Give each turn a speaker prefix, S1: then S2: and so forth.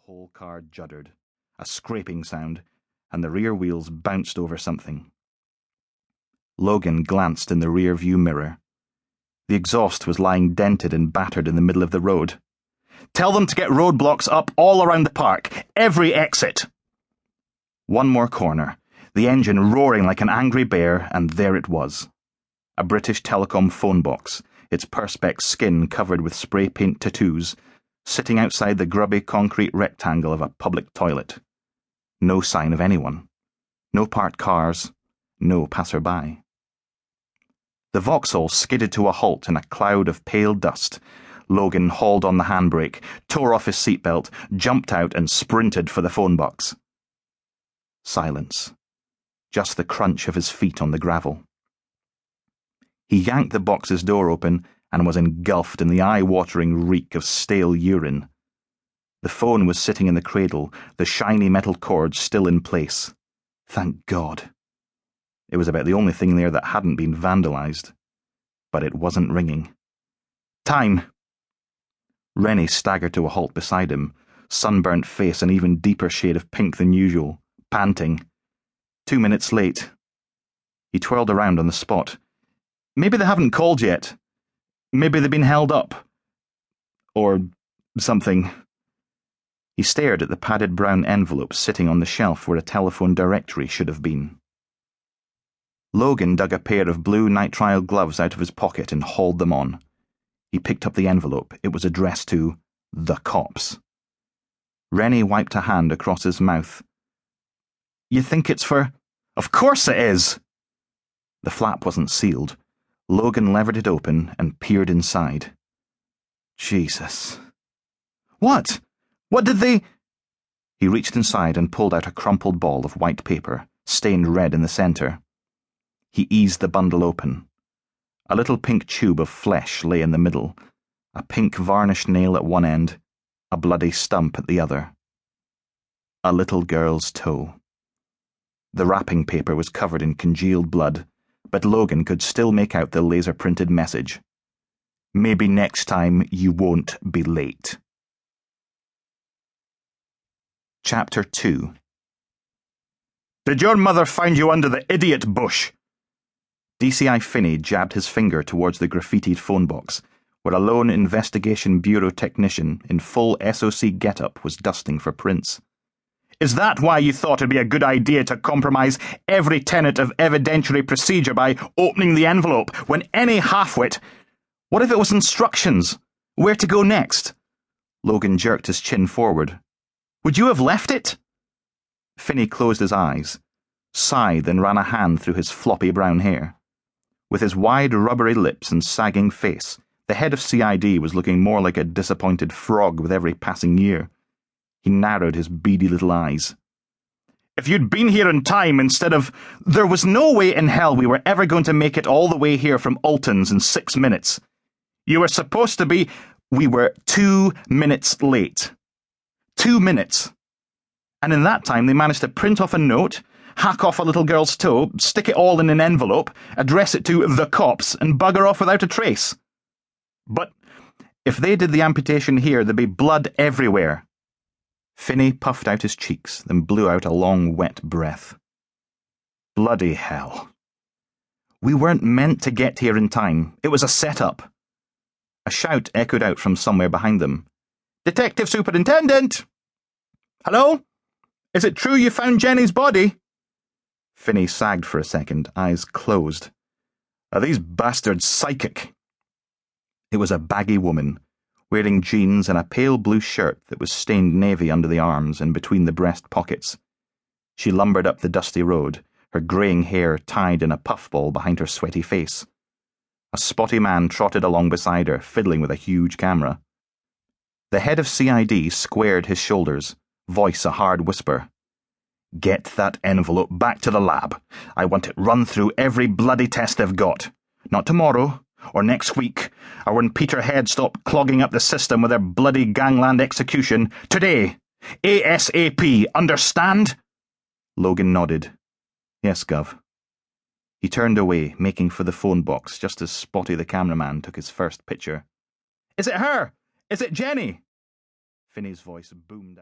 S1: whole car juddered, a scraping sound, and the rear wheels bounced over something. Logan glanced in the rear-view mirror. The exhaust was lying dented and battered in the middle of the road. "Tell them to get roadblocks up all around the park, every exit." One more corner, the engine roaring like an angry bear, and there it was. A British Telecom phone box, its perspex skin covered with spray paint tattoos, sitting outside the grubby concrete rectangle of a public toilet. No sign of anyone. No parked cars. No passerby. The Vauxhall skidded to a halt in a cloud of pale dust. Logan hauled on the handbrake, tore off his seatbelt, jumped out and sprinted for the phone box. Silence. Just the crunch of his feet on the gravel. He yanked the box's door open and was engulfed in the eye-watering reek of stale urine. The phone was sitting in the cradle, the shiny metal cord still in place. Thank God. It was about the only thing there that hadn't been vandalized. But it wasn't ringing. Time! Rennie staggered to a halt beside him, sunburnt face an even deeper shade of pink than usual, panting. 2 minutes late. He twirled around on the spot. Maybe they haven't called yet. Maybe they've been held up. Or something. He stared at the padded brown envelope sitting on the shelf where a telephone directory should have been. Logan dug a pair of blue nitrile gloves out of his pocket and hauled them on. He picked up the envelope. It was addressed to The Cops. Rennie wiped a hand across his mouth. "You think it's for—" "Of course it is!" The flap wasn't sealed. Logan levered it open and peered inside. Jesus. What? What did they— He reached inside and pulled out a crumpled ball of white paper, stained red in the centre. He eased the bundle open. A little pink tube of flesh lay in the middle, a pink varnished nail at one end, a bloody stump at the other. A little girl's toe. The wrapping paper was covered in congealed blood, but Logan could still make out the laser-printed message. "Maybe next time you won't be late." Chapter 2. "Did your mother find you under the idiot bush?" DCI Finney jabbed his finger towards the graffitied phone box, where a lone Investigation Bureau technician in full SOC getup was dusting for prints. "Is that why you thought it'd be a good idea to compromise every tenet of evidentiary procedure by opening the envelope when any halfwit— What if it was instructions? Where to go next?" Logan jerked his chin forward. "Would you have left it?" Finney closed his eyes, sighed and ran a hand through his floppy brown hair. With his wide rubbery lips and sagging face, the head of CID was looking more like a disappointed frog with every passing year. He narrowed his beady little eyes. "If you'd been here in time instead of— There was no way in hell we were ever going to make it all the way here from Alton's in 6 minutes. You were supposed to be— We were 2 minutes late. 2 minutes. And in that time they managed to print off a note, hack off a little girl's toe, stick it all in an envelope, address it to The Cops, and bugger off without a trace. But if they did the amputation here, there'd be blood everywhere." Finney puffed out his cheeks, then blew out a long, wet breath. "Bloody hell. We weren't meant to get here in time. It was a setup." A shout echoed out from somewhere behind them. "Detective Superintendent! Hello? Is it true you found Jenny's body?" Finney sagged for a second, eyes closed. "Are these bastards psychic?" It was a baggy woman, wearing jeans and a pale blue shirt that was stained navy under the arms and between the breast pockets. She lumbered up the dusty road, her greying hair tied in a puffball behind her sweaty face. A spotty man trotted along beside her, fiddling with a huge camera. The head of CID squared his shoulders, voice a hard whisper. "Get that envelope back to the lab. I want it run through every bloody test they've got. Not tomorrow, or next week, or when Peterhead stop clogging up the system with their bloody gangland execution. Today. ASAP, understand?" Logan nodded. "Yes, Gov." He turned away, making for the phone box just as Spotty the cameraman took his first picture. "Is it her? Is it Jenny?" Finney's voice boomed out.